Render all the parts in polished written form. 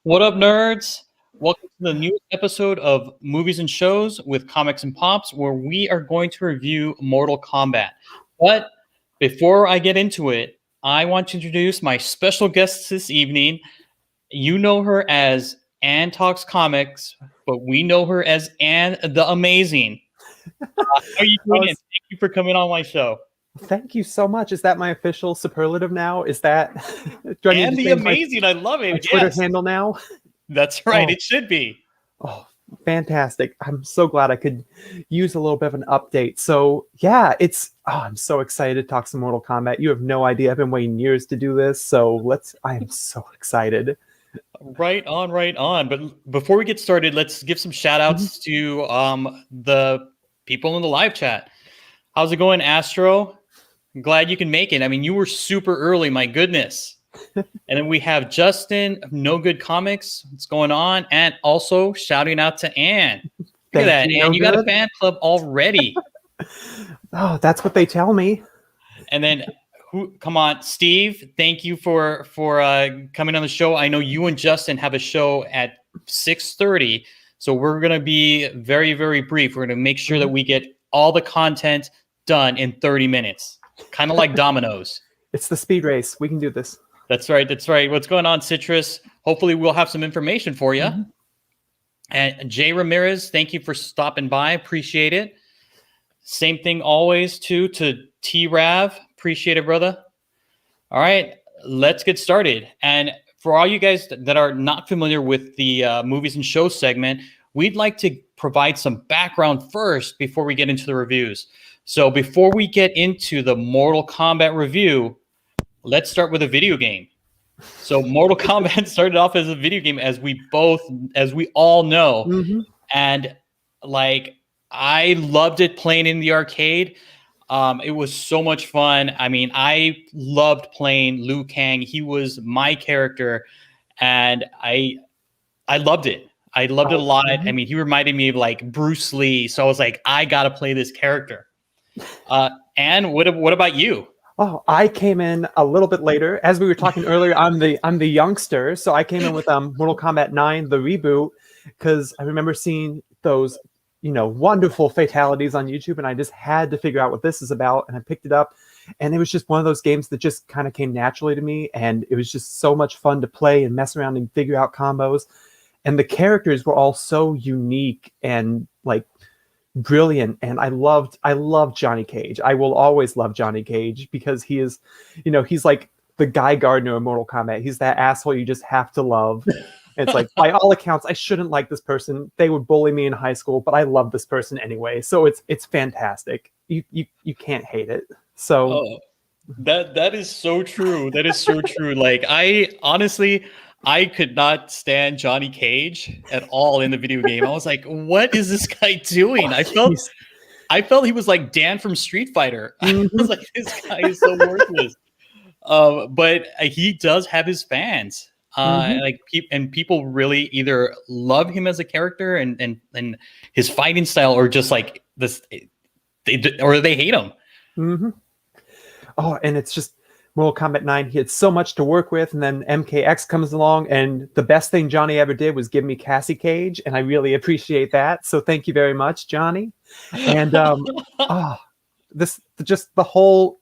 What up, nerds? Welcome to the new episode of Movies and Shows with Comics and Pops, where we are going to review Mortal Kombat. But before I get into it, I want to introduce my special guest this evening. You know her as Ann Talks Comics, but we know her as Ann the Amazing. How are you doing? And thank you for coming on my show. Thank you so much. Is that my official superlative now? Is that do I need to change Amazing? I love it. My Twitter handle now. That's right. It should be. Oh, fantastic. I'm so glad I could use a little bit of an update. So yeah, I'm so excited to talk some Mortal Kombat. You have no idea. I've been waiting years to do this. So I am so excited. Right on. But before we get started, let's give some shout outs to the people in the live chat. How's it going, Astro? I'm glad you can make it. I mean, you were super early, my goodness. And then we have Justin, No Good Comics. What's going on? And also shouting out to Ann. Look at that, Ann. You got a fan club already. Oh, that's what they tell me. And then come on, Steve. Thank you for coming on the show. I know you and Justin have a show at 6:30. So we're going to be very, very brief. We're going to make sure that we get all the content done in 30 minutes. Kind of like dominoes. It's the speed race. We can do this. That's right. What's going on, Citrus? Hopefully we'll have some information for you. And Jay Ramirez, thank you for stopping by. Appreciate it. Same thing always, too, to T-Rav. Appreciate it, brother. All right, let's get started. And for all you guys that are not familiar with the movies and shows segment, we'd like to provide some background first before we get into the reviews. So before we get into the Mortal Kombat review, let's start with a video game. So Mortal Kombat started off as a video game, as we all know. And like, I loved it playing in the arcade. It was so much fun. I mean, I loved playing Liu Kang. He was my character, and I loved it. I loved it a lot. I mean, he reminded me of like Bruce Lee. So I was like, I got to play this character. And what about you? Oh, I came in a little bit later. As we were talking earlier, I'm the youngster, so I came in with Mortal Kombat 9, the reboot, because I remember seeing those, wonderful fatalities on YouTube, and I just had to figure out what this is about, and I picked it up, and it was just one of those games that just kind of came naturally to me, and it was just so much fun to play and mess around and figure out combos, and the characters were all so unique and like brilliant, and I loved Johnny Cage. I will always love Johnny Cage because he is, he's like the Guy Gardner of Mortal Kombat. He's that asshole you just have to love. It's like, by all accounts, I shouldn't like this person. They would bully me in high school, but I love this person anyway. So it's fantastic. You can't hate it. So that is so true. That is so true. Like, I could not stand Johnny Cage at all in the video game. I was like, what is this guy doing? I felt he was like Dan from Street Fighter. I was like, this guy is so worthless. But he does have his fans. And people really either love him as a character and his fighting style, or just like this, or they hate him. Oh, and it's just Mortal Kombat 9, he had so much to work with, and then MKX comes along, and the best thing Johnny ever did was give me Cassie Cage, and I really appreciate that. So thank you very much, Johnny. And just the whole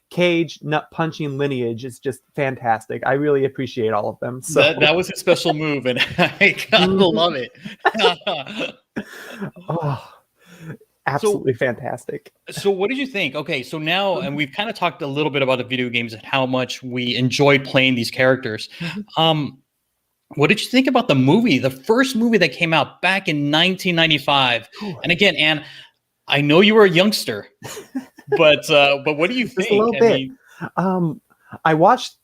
Cage nut punching lineage is just fantastic. I really appreciate all of them. So that was a special move, and I gotta love it. Absolutely fantastic. So what did you think? Okay, so now, and we've kind of talked a little bit about the video games and how much we enjoyed playing these characters. What did you think about the movie, the first movie that came out back in 1995? And again, Ann, I know you were a youngster, but what do you think? Just a little bit.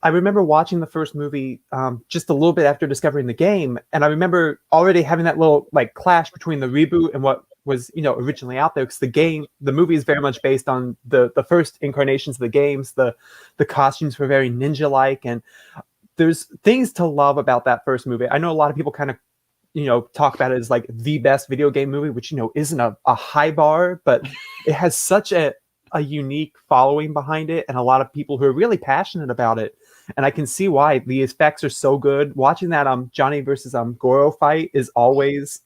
I remember watching the first movie just a little bit after discovering the game, and I remember already having that little like clash between the reboot and what was originally out there, because the movie is very much based on the first incarnations of the games. The costumes were very ninja-like, and there's things to love about that first movie. I know a lot of people kind of talk about it as like the best video game movie, which isn't a high bar, but it has such a unique following behind it, and a lot of people who are really passionate about it. and I can see why. The effects are so good. Watching that Johnny versus Goro fight is always,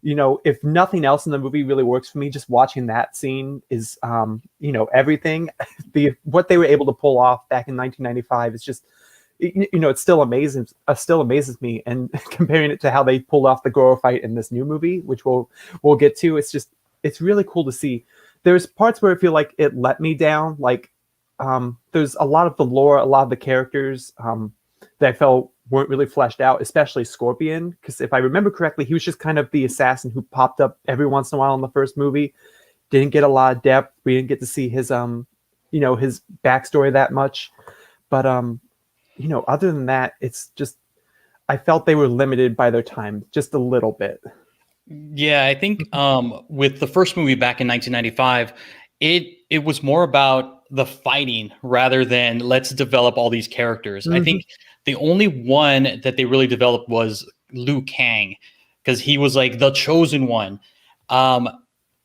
if nothing else in the movie really works for me, just watching that scene is everything. What they were able to pull off back in 1995 is just, it still amazes me. And comparing it to how they pulled off the Goro fight in this new movie, which we'll get to, it's really cool to see. There's parts where I feel like it let me down. Like there's a lot of the lore, a lot of the characters that I felt weren't really fleshed out, especially Scorpion, because if I remember correctly, he was just kind of the assassin who popped up every once in a while in the first movie. Didn't get a lot of depth. We didn't get to see his his backstory that much. But other than that, it's just, I felt they were limited by their time just a little bit. Yeah, I think with the first movie back in 1995, it was more about the fighting rather than let's develop all these characters. I think the only one that they really developed was Liu Kang, because he was like the chosen one. And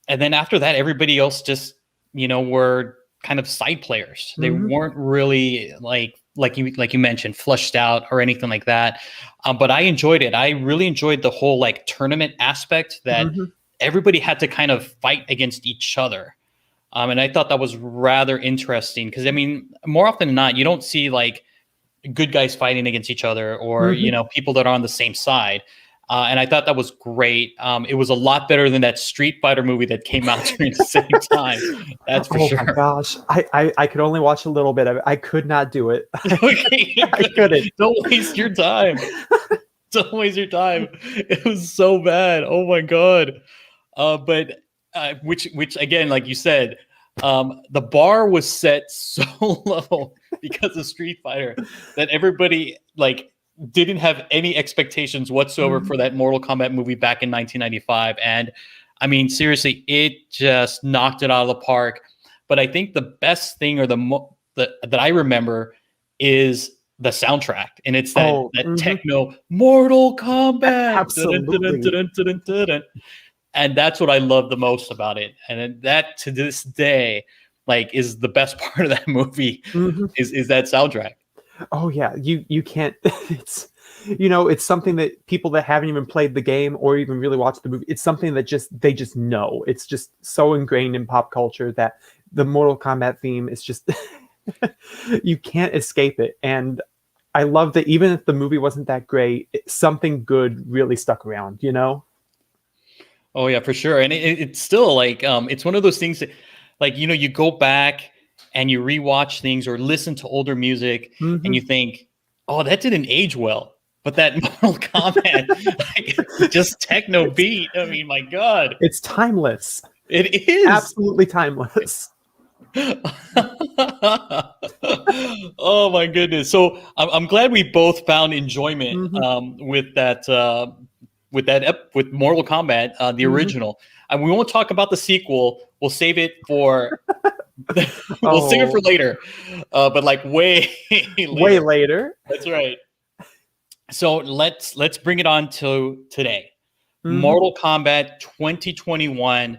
then after that, everybody else just, were kind of side players. They weren't really like you mentioned, fleshed out or anything like that. But I enjoyed it. I really enjoyed the whole like tournament aspect that everybody had to kind of fight against each other. And I thought that was rather interesting because, I mean, more often than not, you don't see like good guys fighting against each other or, people that are on the same side. And I thought that was great. It was a lot better than that Street Fighter movie that came out during the same time. That's for sure. Oh my gosh. I could only watch a little bit of it. I could not do it. Okay, I couldn't. Don't waste your time. Don't waste your time. It was so bad. Oh my God. But which again, like you said, the bar was set so low because of Street Fighter that everybody didn't have any expectations whatsoever for that Mortal Kombat movie back in 1995. And I mean, seriously, it just knocked it out of the park. But I think the best thing or that I remember is the soundtrack. And it's that techno Mortal Kombat. Absolutely. And that's what I love the most about it. And that to this day, is the best part of that movie is that soundtrack. Oh yeah, you can't. It's something that people that haven't even played the game or even really watched the movie, it's something that they just know. It's just so ingrained in pop culture that the Mortal Kombat theme is just you can't escape it. And I love that even if the movie wasn't that great, something good really stuck around. Oh yeah, for sure. And it's still it's one of those things that you go back and you rewatch things or listen to older music and you think, oh, that didn't age well. But that Mortal Kombat, just techno beat. I mean, my God. It's timeless. It is. Absolutely timeless. Oh my goodness. So I'm glad we both found enjoyment with that with Mortal Kombat, the original. And we won't talk about the sequel. We'll save it for save it for later. But way later. Way later. That's right. So let's bring it on to today. Mortal Kombat 2021.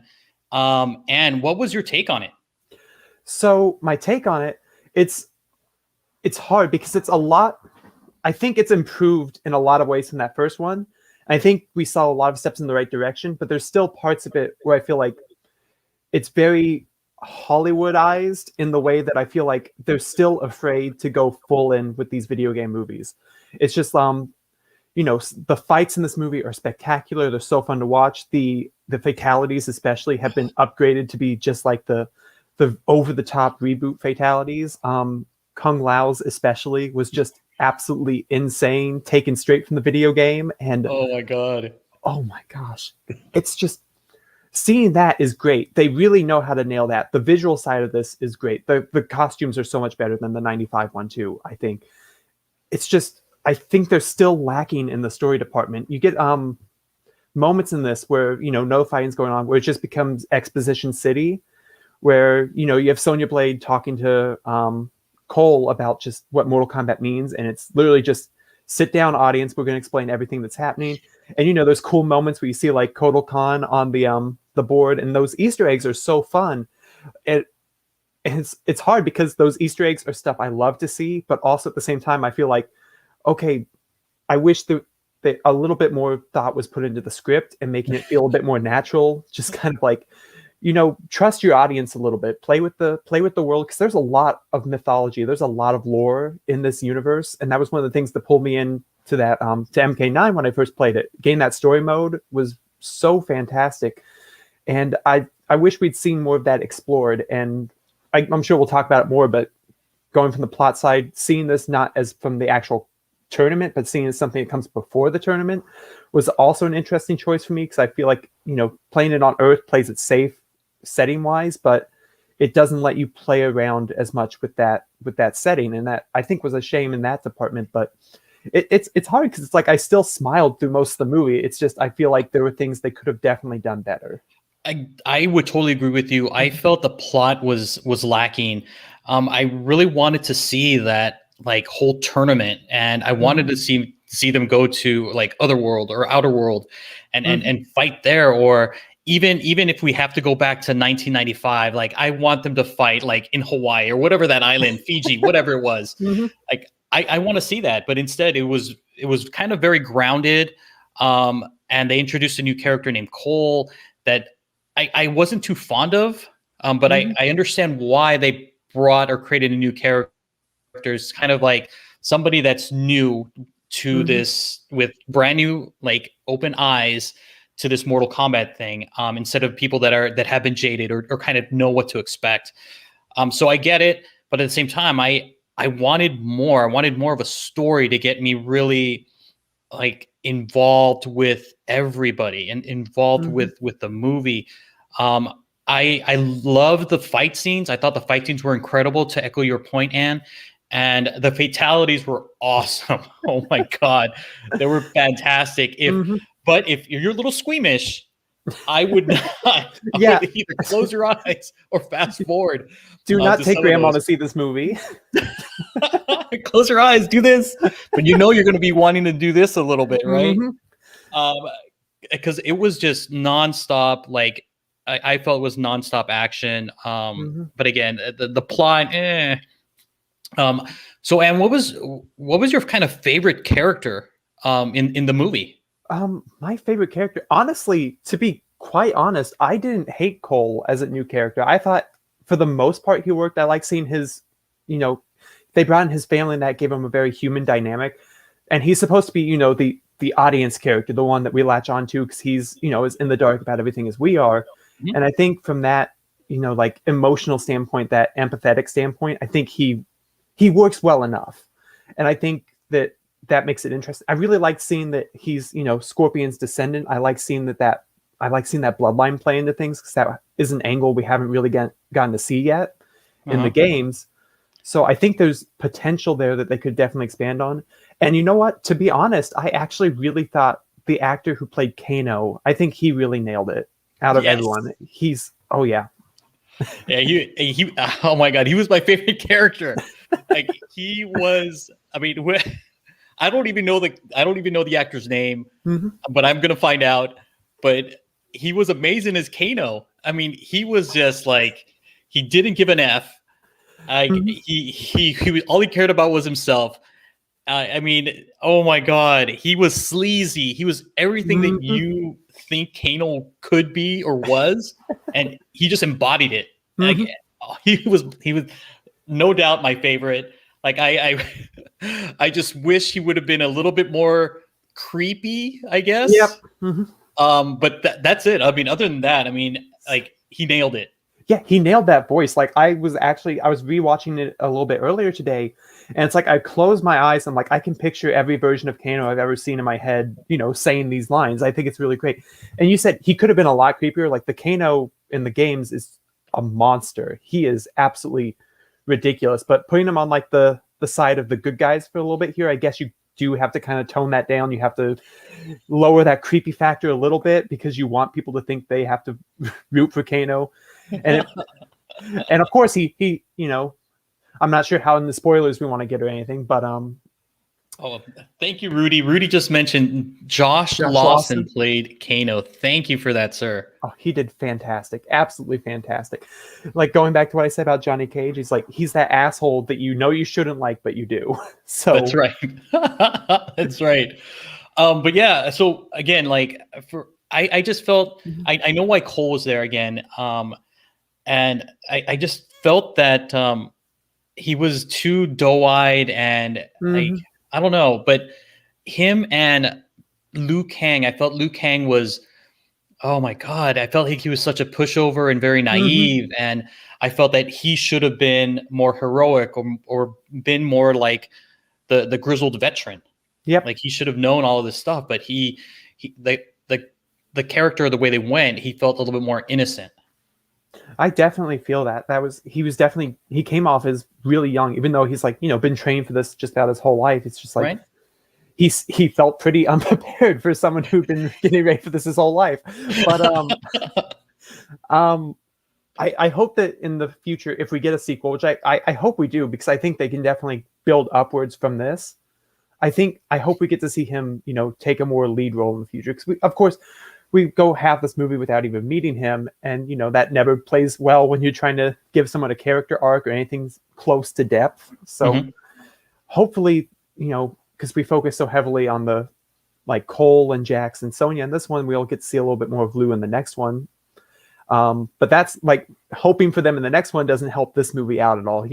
And what was your take on it? So my take on it, it's hard because it's a lot. I think it's improved in a lot of ways from that first one. I think we saw a lot of steps in the right direction, but there's still parts of it where I feel like it's very Hollywoodized in the way that I feel like they're still afraid to go full in with these video game movies. It's just, the fights in this movie are spectacular. They're so fun to watch. The fatalities especially have been upgraded to be just like the over-the-top reboot fatalities. Kung Lao's especially was just absolutely insane, taken straight from the video game. And oh my God. Oh my gosh. It's just, seeing that is great. They really know how to nail that. The visual side of this is great. The costumes are so much better than the 95 one too, I think. It's just, I think they're still lacking in the story department. You get moments in this where, no fighting's going on, where it just becomes exposition city, where, you have Sonya Blade talking to Cole about just what Mortal Kombat means. And it's literally just sit down, audience. We're going to explain everything that's happening. And, there's cool moments where you see like Kotal Khan on the board, and those Easter eggs are so fun. and it's hard because those Easter eggs are stuff I love to see, but also at the same time I feel like, okay, I wish that a little bit more thought was put into the script and making it feel a bit more natural. Just kind of like, trust your audience a little bit. Play with the world, because there's a lot of mythology. There's a lot of lore in this universe, and that was one of the things that pulled me in to that to MK9 when I first played it. Getting that story mode was so fantastic, and I wish we'd seen more of that explored. And I'm sure we'll talk about it more, but going from the plot side, seeing this not as from the actual tournament, but seeing it as something that comes before the tournament was also an interesting choice for me, because I feel like, playing it on Earth plays it safe setting wise, but it doesn't let you play around as much with that setting, and that I think was a shame in that department. But it's hard because it's like I still smiled through most of the movie. It's just I feel like there were things they could have definitely done better. I would totally agree with you. I felt the plot was lacking. I really wanted to see that like whole tournament, and I wanted to see them go to like Otherworld or Outer World and fight there, or even if we have to go back to 1995, like I want them to fight like in Hawaii or whatever that island, Fiji, whatever it was. Like I want to see that, but instead it was kind of very grounded. And they introduced a new character named Cole that I wasn't too fond of, but I understand why they brought or created a new character. It's kind of like somebody that's new to this, with brand new like open eyes to this Mortal Kombat thing, instead of people that have been jaded or kind of know what to expect. So I get it, but at the same time, I wanted more. I wanted more of a story to get me really like involved with everybody and involved with the movie. I love the fight scenes. I thought the fight scenes were incredible, to echo your point, Anne. And the fatalities were awesome. Oh my God. They were fantastic. But if you're a little squeamish, I would not. Yeah. Would either close your eyes or fast forward. Do not take Grandma to see this movie. Close your eyes, do this. But you're going to be wanting to do this a little bit, right? Because it was just nonstop. Like I felt it was nonstop action. But again, the plot, so Anne, what was your kind of favorite character in the movie? My favorite character, honestly, to be quite honest, I didn't hate Cole as a new character. I thought for the most part he worked. I like seeing his, they brought in his family, and that gave him a very human dynamic. And he's supposed to be, the audience character, the one that we latch on to, because he's, is in the dark about everything as we are. And I think from that, like emotional standpoint, that empathetic standpoint, I think he works well enough. And I think that makes it interesting. I really like seeing that he's, Scorpion's descendant. I like seeing that bloodline play into things, because that is an angle we haven't really gotten to see yet in the games. So I think there's potential there that they could definitely expand on. And you know what? To be honest, I actually really thought the actor who played Kano, I think he really nailed it out of everyone. He's, yeah, he oh my God, he was my favorite character. Like he was, I mean, I don't even know the actor's name, but I'm gonna find out. But he was amazing as Kano. I mean, he was just like, he didn't give an F. He was, all he cared about was himself. I mean, oh my God, he was sleazy. He was everything that you think Kano could be or was, and he just embodied it. Like, he was no doubt my favorite. Like I just wish he would have been a little bit more creepy, I guess. Yep. But that's it. I mean, other than that, I mean, like he nailed it. Yeah, he nailed that voice. Like I was rewatching it a little bit earlier today, and it's like I closed my eyes and like I can picture every version of Kano I've ever seen in my head, saying these lines. I think it's really great. And you said he could have been a lot creepier. Like the Kano in the games is a monster. He is absolutely ridiculous. But putting him on like the side of the good guys for a little bit here, I guess you do have to kind of tone that down. You have to lower that creepy factor a little bit, because you want people to think they have to root for Kano. And and of course he I'm not sure how in the spoilers we want to get or anything, but Oh, thank you, Rudy. Rudy just mentioned Josh Josh Lawson Lawson. played Kano. Thank you for that, sir. Oh, he did fantastic. Absolutely fantastic. Like going back to what I said about Johnny Cage, he's that asshole that you know you shouldn't like, but you do. That's So right. That's right. But yeah, so again, like I just felt Mhm. I know why Cole was there again. And I just felt that he was too doe-eyed and like Mhm. I don't know, but him and Liu Kang, I felt Liu Kang was, oh my god, I felt like he was such a pushover and very Mhm. naive, and I felt that he should have been more heroic or been more like the grizzled veteran. Yep. Like he should have known all of this stuff, but he the character, the way they went, he felt a little bit more innocent. I definitely feel that. He was definitely he came off as really young, even though he's like, been trained for this just about his whole life. It's just like Right? he felt pretty unprepared for someone who'd been getting ready for this his whole life. But um I hope that in the future, if we get a sequel, which I hope we do, because I think they can definitely build upwards from this. I hope we get to see him, take a more lead role in the future. Because of course, we go half this movie without even meeting him, and that never plays well when you're trying to give someone a character arc or anything close to depth. So Mhm. hopefully, because we focus so heavily on the like Cole and Jax and Sonya in this one, we'll get to see a little bit more of Lou in the next one. But that's like hoping for them in the next one doesn't help this movie out at all.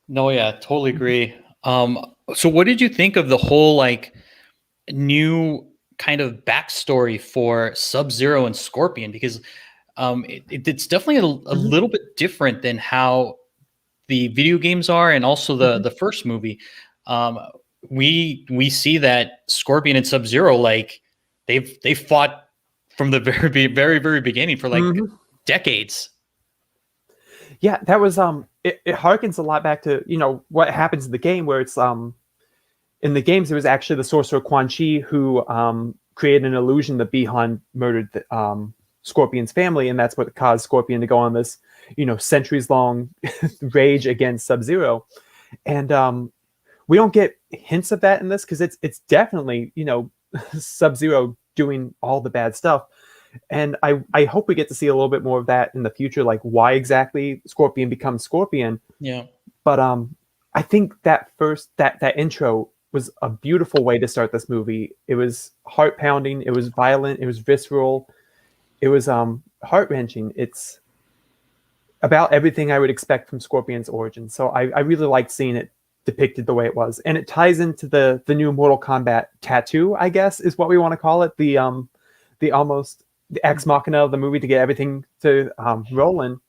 No, yeah, totally agree. So what did you think of the whole like new kind of backstory for Sub-Zero and Scorpion? Because it's definitely a Mhm. little bit different than how the video games are, and also Mhm. the first movie. Um, we see that Scorpion and Sub-Zero, like they fought from the very beginning for like Mhm. decades. Yeah, that was it harkens a lot back to, what happens in the game where it's in the games it was actually the sorcerer Quan Chi who created an illusion that Bihan murdered Scorpion's family, and that's what caused Scorpion to go on this, centuries long rage against Sub-Zero. And we don't get hints of that in this because it's definitely, Sub-Zero doing all the bad stuff. And I hope we get to see a little bit more of that in the future, like why exactly Scorpion becomes Scorpion. Yeah. But I think that that intro was a beautiful way to start this movie. It was heart pounding, it was violent, it was visceral, it was heart wrenching. It's about everything I would expect from Scorpion's origin. So I really liked seeing it depicted the way it was, and it ties into the new Mortal Kombat tattoo, I guess is what we want to call it. The almost the ex machina of the movie to get everything to rolling,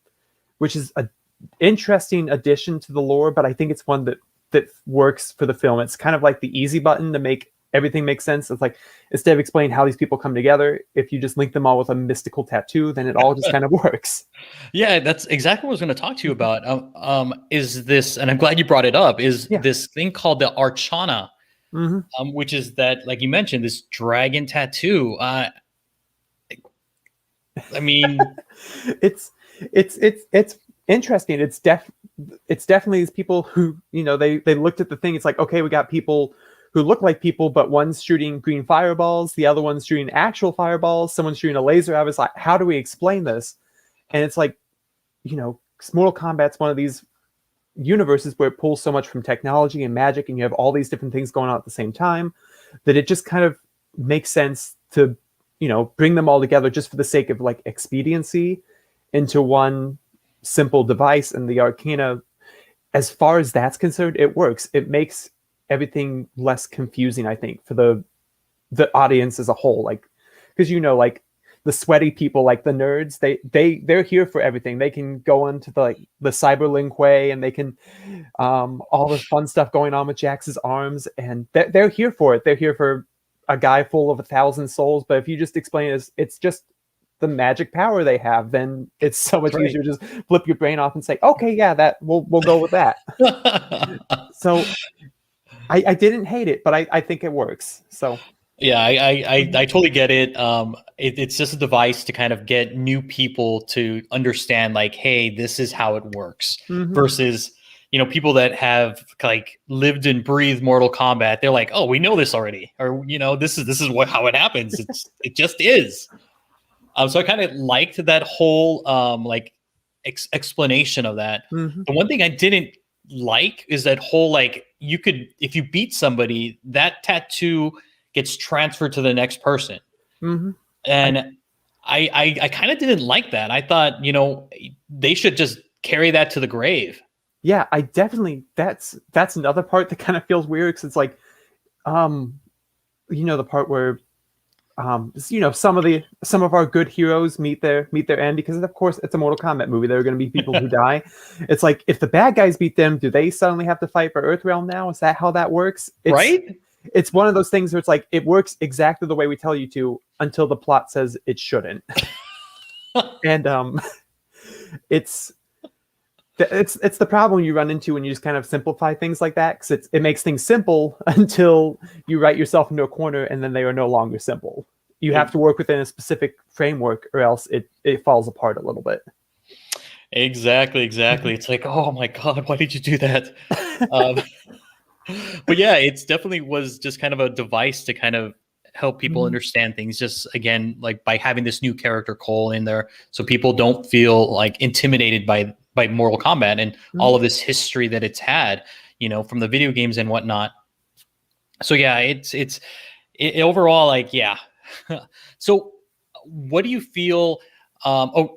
which is a interesting addition to the lore, but I think it's one that works for the film. It's kind of like the easy button to make everything make sense. It's like instead of explaining how these people come together, if you just link them all with a mystical tattoo, then it all just kind of works. Yeah, that's exactly what I was going to talk to you about. Is this, and I'm glad you brought it up, is Yeah. this thing called the Archana, Hmm. which is that, like you mentioned, this dragon tattoo. I mean, It's interesting. It's definitely these people who, they looked at the thing. It's like, okay, we got people who look like people, but one's shooting green fireballs, the other one's shooting actual fireballs, someone's shooting a laser. I was like, how do we explain this? And it's like, Mortal Kombat's one of these universes where it pulls so much from technology and magic, and you have all these different things going on at the same time, that it just kind of makes sense to, bring them all together just for the sake of like expediency into one simple device. And the Arcana, as far as that's concerned, it works. It makes everything less confusing, I think, for the audience as a whole. Like, because like the sweaty people, like the nerds, they're here for everything. They can go into the cyberlink way, and they can all the fun stuff going on with Jax's arms, and they're here for it. They're here for a guy full of 1,000 souls. But if you just explain it as it's just the magic power they have, then it's so much right. easier to just flip your brain off and say, okay, yeah, that we'll go with that. So I didn't hate it, but I think it works. So Yeah, I totally get it. It's just a device to kind of get new people to understand, like, hey, this is how it works, mhm. versus people that have like lived and breathed Mortal Kombat, they're like, oh, we know this already, or this is how it happens. It just is. So I kind of liked that whole like explanation of that. Mm-hmm. The one thing I didn't like is that whole like if you beat somebody, that tattoo gets transferred to the next person. Mm-hmm. And I kind of didn't like that. I thought, they should just carry that to the grave. Yeah, I definitely, that's another part that kind of feels weird, because it's like, the part where, some of our good heroes meet their end, because of course it's a Mortal Kombat movie. There are going to be people who die. It's like, if the bad guys beat them, do they suddenly have to fight for Earthrealm now? Is that how that works? Right? It's one of those things where it's like, it works exactly the way we tell you to until the plot says it shouldn't. And it's the problem you run into when you just kind of simplify things like that, because it makes things simple until you write yourself into a corner, and then they are no longer simple. You have to work within a specific framework, or else it falls apart a little bit. Exactly. It's like, oh my God, why did you do that? But yeah, it's definitely was just kind of a device to kind of help people understand things, just again, like by having this new character Cole in there, so people don't feel like intimidated by Mortal Kombat and all of this history that it's had, from the video games and whatnot. So yeah, it's overall, like, yeah. So what do you feel? Let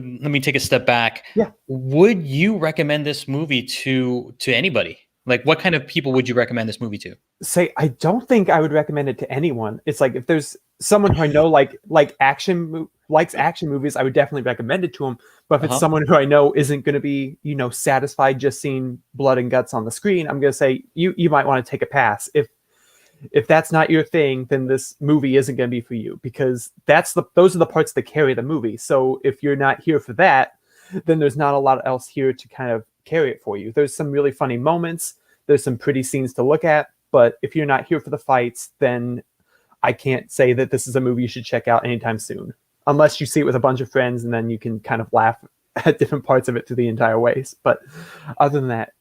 me take a step back. Yeah. Would you recommend this movie to anybody? Like, what kind of people would you recommend this movie to? Say, I don't think I would recommend it to anyone. It's like, if there's someone who I know likes action movies, I would definitely recommend it to them. But if it's someone who I know isn't going to be, satisfied just seeing blood and guts on the screen, I'm going to say you might want to take a pass. If that's not your thing, then this movie isn't going to be for you, because those are the parts that carry the movie. So if you're not here for that, then there's not a lot else here to kind of carry it for you. There's some really funny moments. There's some pretty scenes to look at. But if you're not here for the fights, then I can't say that this is a movie you should check out anytime soon, unless you see it with a bunch of friends, and then you can kind of laugh at different parts of it through the entire ways. But other than that.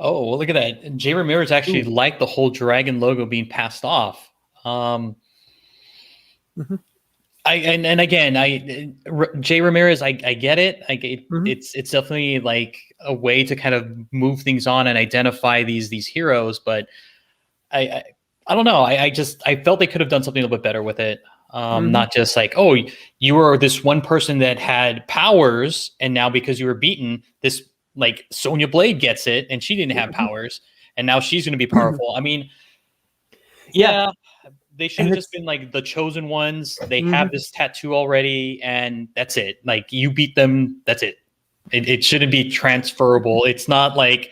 Oh, well, look at that. Jay Ramirez actually liked the whole dragon logo being passed off. Jay Ramirez, I get it. It's definitely like a way to kind of move things on and identify these heroes, but I don't know. I felt they could have done something a little bit better with it. Not just like, oh, you were this one person that had powers, and now because you were beaten, this like Sonya Blade gets it, and she didn't have powers, and now she's going to be powerful. I mean, yeah. They should have just been like the chosen ones. They have this tattoo already, and that's it. Like, you beat them, that's it. It shouldn't be transferable. It's not like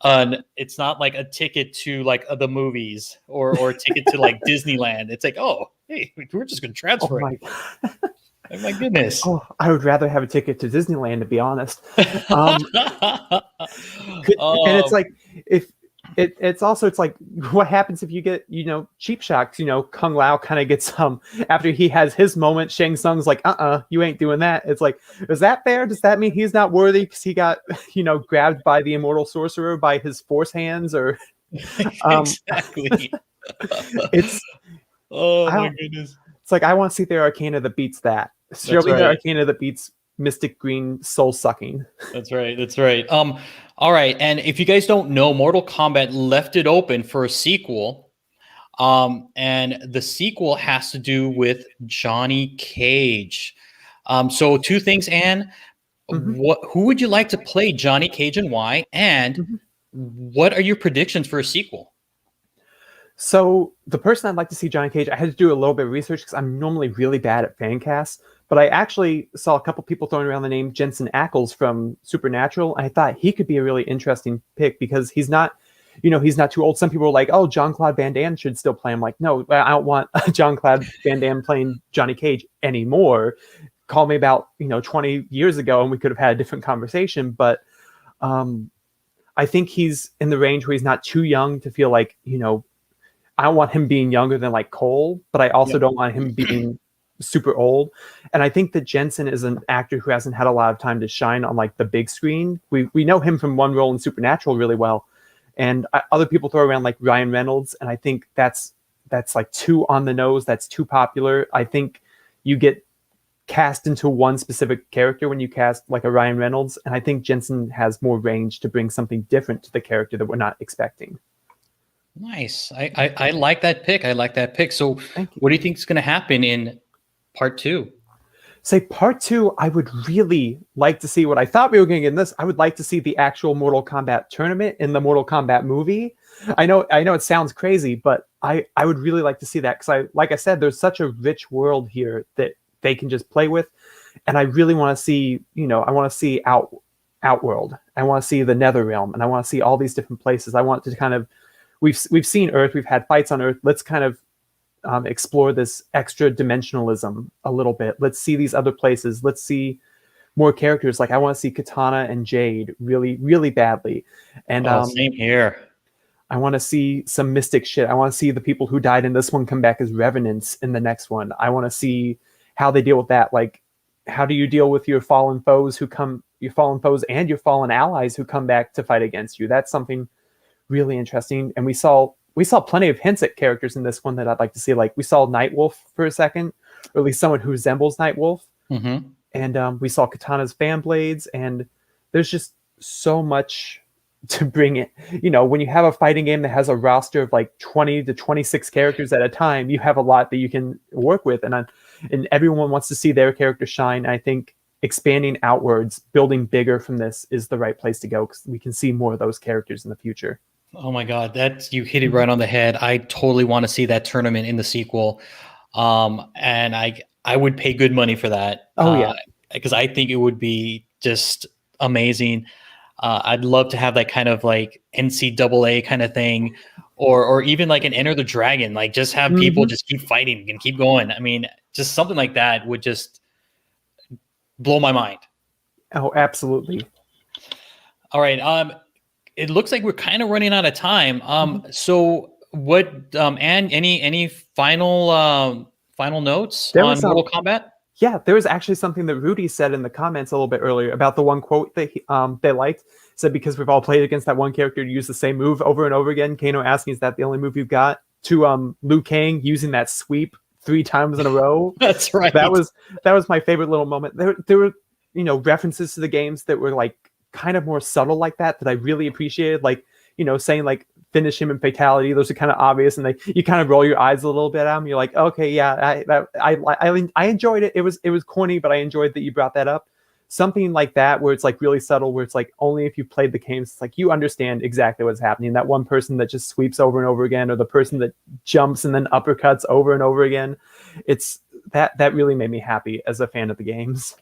a ticket to like the movies or a ticket to like Disneyland. It's like, oh, hey, we're just gonna transfer it. Oh my goodness. Oh, I would rather have a ticket to Disneyland, to be honest. And it's like, it's like, what happens if you get, cheap shots? Kung Lao kind of gets after he has his moment, Shang Tsung's like, you ain't doing that. It's like, is that fair? Does that mean he's not worthy because he got, grabbed by the immortal sorcerer by his force hands? Or exactly. It's my goodness. It's like, I want to see the Arcana that beats that. Show me the Arcana that beats Mystic Green soul sucking. That's right. All right, and if you guys don't know, Mortal Kombat left it open for a sequel. And the sequel has to do with Johnny Cage. So two things, Anne. Who would you like to play Johnny Cage, and why? And what are your predictions for a sequel? So the person I'd like to see Johnny Cage, I had to do a little bit of research because I'm normally really bad at fan casts, but I actually saw a couple people throwing around the name Jensen Ackles from Supernatural. I thought he could be a really interesting pick because he's not too old. Some people were like, oh, Jean-Claude Van Damme should still play. I'm like, no, I don't want Jean-Claude Van Damme playing Johnny Cage anymore. Call me about 20 years ago and we could have had a different conversation. But I think he's in the range where he's not too young to feel like, I don't want him being younger than like Cole, but I also don't want him being super old. And I think that Jensen is an actor who hasn't had a lot of time to shine on like the big screen. We know him from one role in Supernatural really well, and other people throw around like Ryan Reynolds, and I think that's like too on the nose. That's too popular. I think you get cast into one specific character when you cast like a Ryan Reynolds, and I think Jensen has more range to bring something different to the character that we're not expecting. Nice. I like that pick. I like that pick. So Thank you. what do you think is going to happen in part 2? Say part 2, I would really like to see what I thought we were going to get in this. I would like to see the actual Mortal Kombat tournament in the Mortal Kombat movie. I know it sounds crazy, but I would really like to see that, because like I said, there's such a rich world here that they can just play with, and I really want to see, I want to see Outworld. I want to see the Netherrealm, and I want to see all these different places. I want to kind of, we've seen Earth, we've had fights on Earth. Let's kind of explore this extra dimensionalism a little bit. Let's see these other places. Let's see more characters. Like I want to see Katana and Jade really, really badly. And same here. I want to see some mystic shit. I want to see the people who died in this one come back as revenants in the next one. I want to see how they deal with that. Like, how do you deal with your fallen foes and your fallen allies who come back to fight against you? That's something really interesting. And we saw plenty of hints at characters in this one that I'd like to see. Like we saw Nightwolf for a second, or at least someone who resembles Nightwolf. Mm-hmm. And we saw Katana's fan blades, and there's just so much to bring it. When you have a fighting game that has a roster of like 20 to 26 characters at a time, you have a lot that you can work with, and everyone wants to see their character shine. I think expanding outwards, building bigger from this is the right place to go, because we can see more of those characters in the future. Oh my God, you hit it right on the head. I totally want to see that tournament in the sequel. And I would pay good money for that. Oh yeah. Because I think it would be just amazing. I'd love to have that kind of like NCAA kind of thing, or even like an Enter the Dragon, like just have people just keep fighting and keep going. I mean, just something like that would just blow my mind. Oh, absolutely. All right. It looks like we're kind of running out of time. So what, Anne, any final notes on Mortal Kombat? Yeah, there was actually something that Rudy said in the comments a little bit earlier about the one quote that they liked. Said, because we've all played against that one character to use the same move over and over again. Kano asking, is that the only move you've got? To Liu Kang using that sweep 3 times in a row. That's right. That was my favorite little moment. There were references to the games that were like kind of more subtle like that I really appreciated. Like, saying like finish him in fatality. Those are kind of obvious, and you kind of roll your eyes a little bit at them. You're like, okay, yeah, I enjoyed it. It was corny, but I enjoyed that you brought that up. Something like that, where it's like really subtle, where it's like only if you played the games, it's like you understand exactly what's happening. That one person that just sweeps over and over again, or the person that jumps and then uppercuts over and over again. It's that really made me happy as a fan of the games.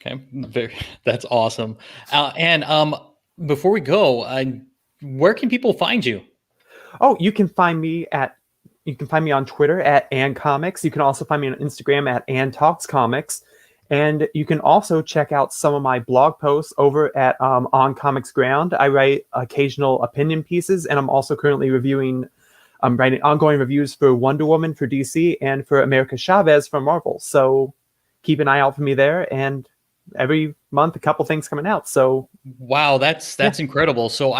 Okay, that's awesome. And before we go, where can people find you? Oh, you can find me on Twitter at AnComics. You can also find me on Instagram at AnTalksComics. And you can also check out some of my blog posts over at On Comics Ground. I write occasional opinion pieces, and I'm also currently writing ongoing reviews for Wonder Woman for DC and for America Chavez from Marvel. So keep an eye out for me there, and every month a couple things coming out. So wow, that's incredible. So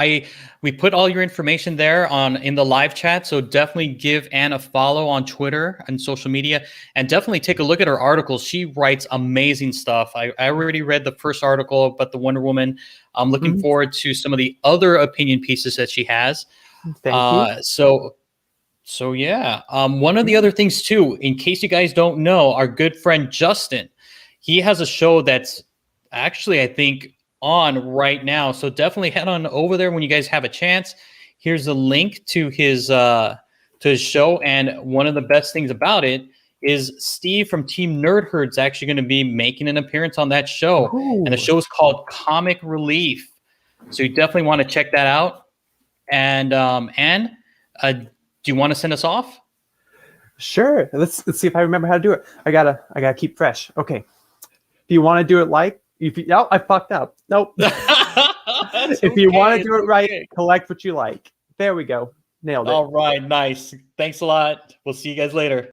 we put all your information there in the live chat, so definitely give Anne a follow on Twitter and social media, and definitely take a look at her articles. She writes amazing stuff. I already read the first article about the Wonder Woman. I'm looking forward to some of the other opinion pieces that she has. Thank you. So yeah, one of the other things too, in case you guys don't know, our good friend Justin, he has a show that's actually, I think, on right now. So definitely head on over there when you guys have a chance. Here's a link to his show. And one of the best things about it is Steve from Team Nerd Herd's actually going to be making an appearance on that show. Ooh. And the show is called Comic Relief. So you definitely want to check that out. And Anne, do you want to send us off? Sure. Let's see if I remember how to do it. I gotta keep fresh. Okay. Do you want to do it I fucked up. Nope. If you want to do it right, collect what you like. There we go. Nailed it. All right. Nice. Thanks a lot. We'll see you guys later.